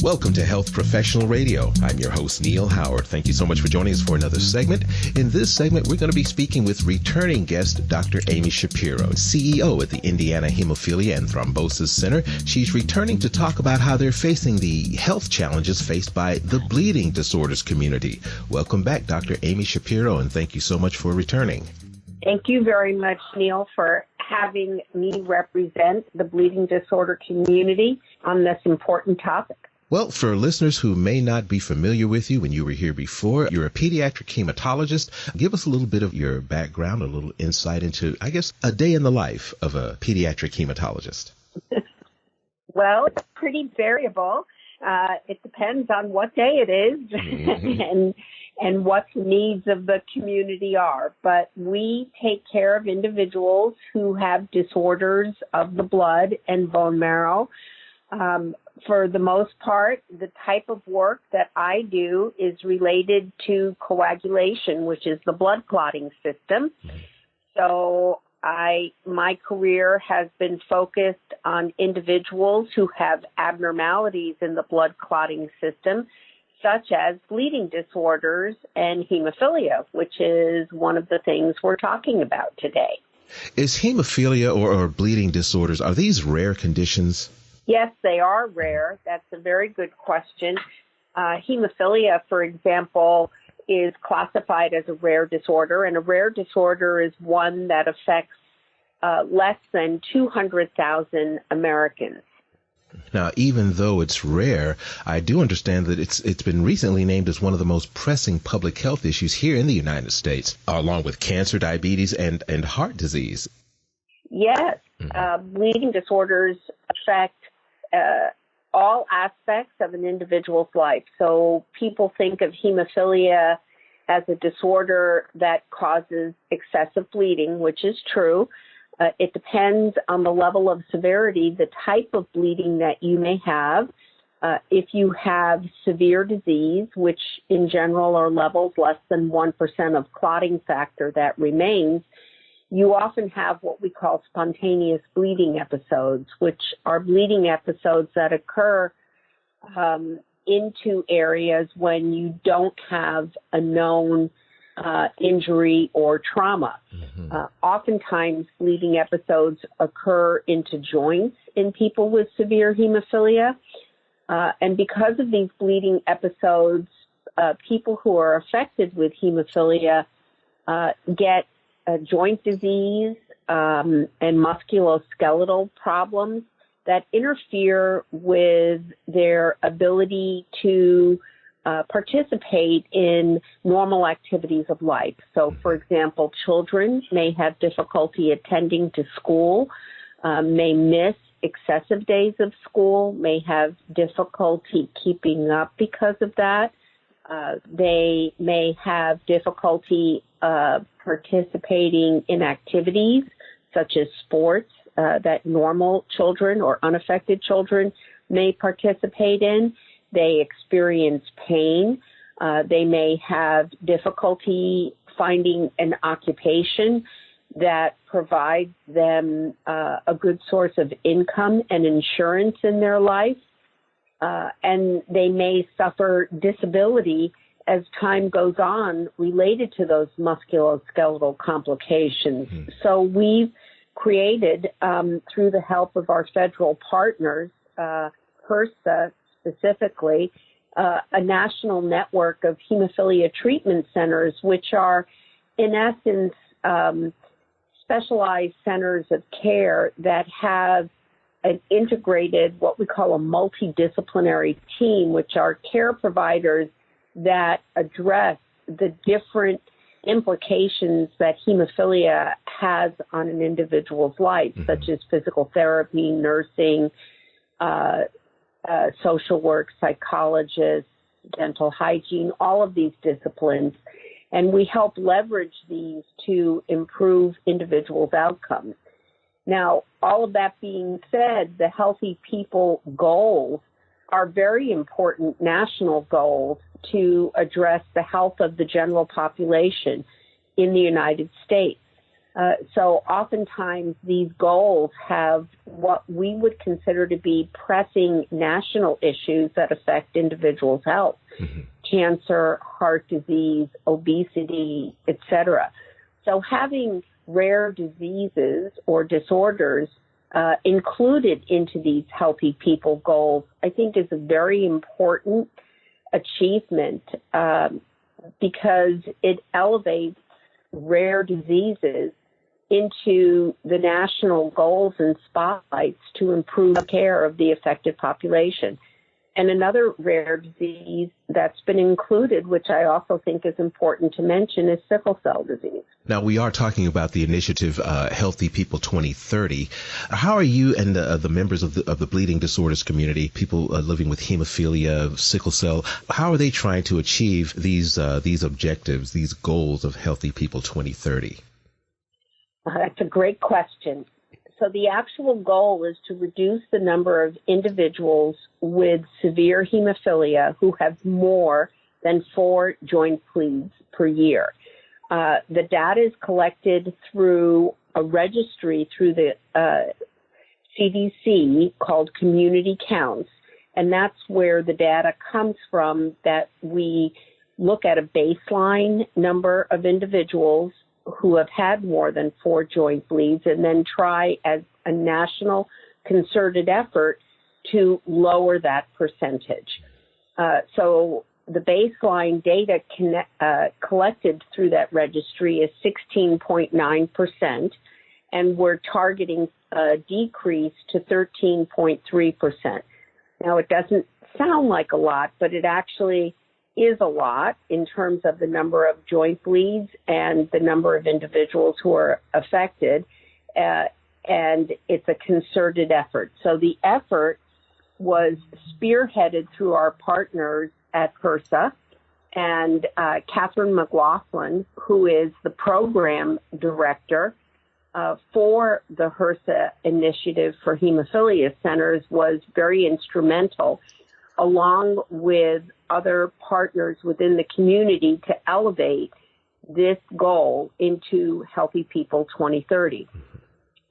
Welcome to Health Professional Radio. I'm your host, Neil Howard. Thank you so much for joining us for another segment. In this segment, we're going to be speaking with returning guest, Dr. Amy Shapiro, CEO at the Indiana Hemophilia Thrombosis Center. She's returning to talk about how they're facing the health challenges faced by the bleeding disorders community. Welcome back, Dr. Amy Shapiro, and thank you so much for returning. Thank you very much, Neil, for having me represent the bleeding disorder community on this important topic. Well, for listeners who may not be familiar with you when you were here before, you're a pediatric hematologist. Give us a little bit of your background, a little insight into, I guess, a day in the life of a pediatric hematologist. Well, it's pretty variable. It depends on what day it is and what the needs of the community are. But we take care of individuals who have disorders of the blood and bone marrow. For the most part, the type of work that I do is related to coagulation, which is the blood clotting system. So my career has been focused on individuals who have abnormalities in the blood clotting system, such as bleeding disorders and hemophilia, which is one of the things we're talking about today. Is hemophilia or bleeding disorders, are these rare conditions? Yes, they are rare. That's a very good question. Hemophilia, for example, is classified as a rare disorder, and a rare disorder is one that affects less than 200,000 Americans. Now, even though it's rare, I do understand that it's been recently named as one of the most pressing public health issues here in the United States, along with cancer, diabetes, and heart disease. Yes, bleeding disorders affect all aspects of an individual's life. So people think of hemophilia as a disorder that causes excessive bleeding, which is true. It depends on the level of severity, the type of bleeding that you may have. If you have severe disease, which in general are levels less than 1% of clotting factor that remains, you often have what we call spontaneous bleeding episodes, which are bleeding episodes that occur into areas when you don't have a known injury or trauma. Oftentimes, bleeding episodes occur into joints in people with severe hemophilia. And because of these bleeding episodes, people who are affected with hemophilia get joint disease and musculoskeletal problems that interfere with their ability to participate in normal activities of life. So, for example, children may have difficulty attending to school, may miss excessive days of school, may have difficulty keeping up because of that. They may have difficulty participating in activities such as sports that normal children or unaffected children may participate in. They experience pain. They may have difficulty finding an occupation that provides them a good source of income and insurance in their life. And they may suffer disability as time goes on related to those musculoskeletal complications. So we've created, through the help of our federal partners, HRSA specifically, a national network of hemophilia treatment centers, which are, in essence, specialized centers of care that have an integrated, what we call a multidisciplinary team, which are care providers that address the different implications that hemophilia has on an individual's life, such as physical therapy, nursing, social work, psychologists, dental hygiene, all of these disciplines. And we help leverage these to improve individuals' outcomes. Now, all of that being said, the Healthy People goals are very important national goals to address the health of the general population in the United States. So oftentimes these goals have what we would consider to be pressing national issues that affect individuals' health, cancer, heart disease, obesity, etc. So having rare diseases or disorders included into these healthy people goals, I think is a very important achievement because it elevates rare diseases into the national goals and spotlights to improve care of the affected population. And another rare disease that's been included, which I also think is important to mention, is sickle cell disease. Now, we are talking about the initiative Healthy People 2030. How are you and the members of the bleeding disorders community, people living with hemophilia, sickle cell, how are they trying to achieve these objectives, these goals of Healthy People 2030? That's a great question. So the actual goal is to reduce the number of individuals with severe hemophilia who have more than 4 joint bleeds per year. The data is collected through a registry through the CDC called Community Counts, and that's where the data comes from, that we look at a baseline number of individuals who have had more than 4 joint bleeds and then try as a national concerted effort to lower that percentage. So the baseline data collected through that registry is 16.9%, and we're targeting a decrease to 13.3%. Now, it doesn't sound like a lot, but it actually is a lot in terms of the number of joint bleeds and the number of individuals who are affected, and it's a concerted effort. So the effort was spearheaded through our partners at HRSA and Catherine McLaughlin, who is the program director for the HRSA initiative for hemophilia centers, was very instrumental, along with other partners within the community, to elevate this goal into Healthy People 2030.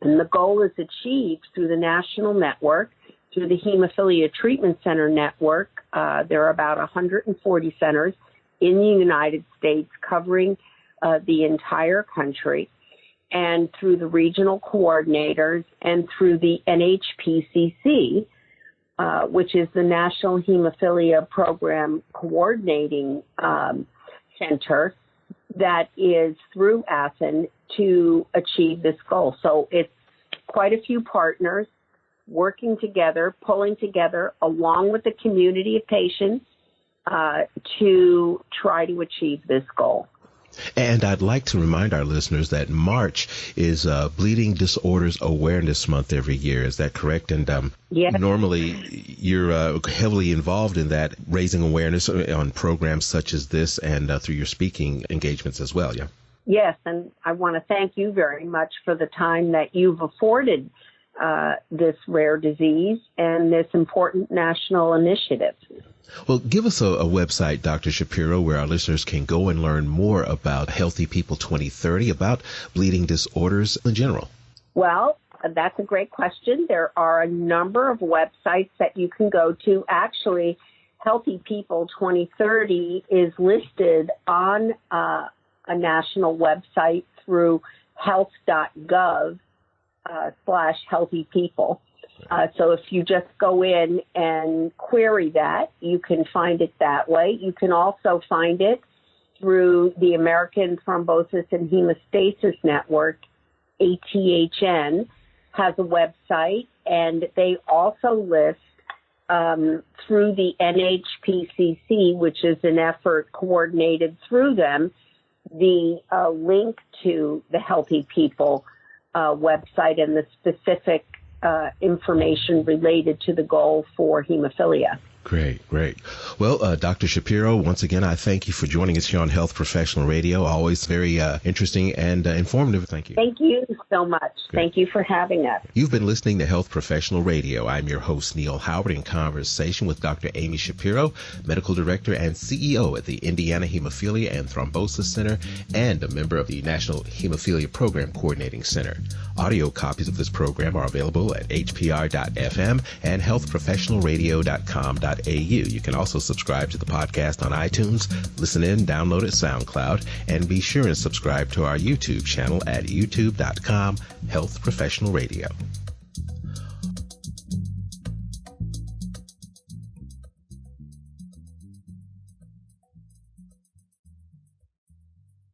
And the goal is achieved through the national network, through the Hemophilia Treatment Center network. There are about 140 centers in the United States covering the entire country, and through the regional coordinators and through the NHPCC, which is the National Hemophilia Program Coordinating Center that is through ASIN to achieve this goal. So it's quite a few partners working together, pulling together along with the community of patients to try to achieve this goal. And I'd like to remind our listeners that March is Bleeding Disorders Awareness Month every year. Is that correct? And yes. Normally you're heavily involved in that, raising awareness on programs such as this and through your speaking engagements as well, yeah? Yes, and I want to thank you very much for the time that you've afforded this rare disease and this important national initiative. Well, give us a website, Dr. Shapiro, where our listeners can go and learn more about Healthy People 2030, about bleeding disorders in general. Well, that's a great question. There are a number of websites that you can go to. Actually, Healthy People 2030 is listed on a national website through health.gov/healthypeople. So if you just go in and query that, you can find it that way. You can also find it through the American Thrombosis and Hemostasis Network, ATHN, has a website, and they also list through the NHPCC, which is an effort coordinated through them, the link to the Healthy People website and the specific information related to the goal for hemophilia. Great. Well, Dr. Shapiro, once again, I thank you for joining us here on Health Professional Radio. Always very interesting and informative. Thank you. Thank you so much. Great. Thank you for having us. You've been listening to Health Professional Radio. I'm your host, Neil Howard, in conversation with Dr. Amy Shapiro, Medical Director and CEO at the Indiana Hemophilia and Thrombosis Center and a member of the National Hemophilia Program Coordinating Center. Audio copies of this program are available at hpr.fm and healthprofessionalradio.com.au. You can also subscribe to the podcast on iTunes, listen in, download it, SoundCloud, and be sure and subscribe to our YouTube channel at youtube.com/Health Professional Radio.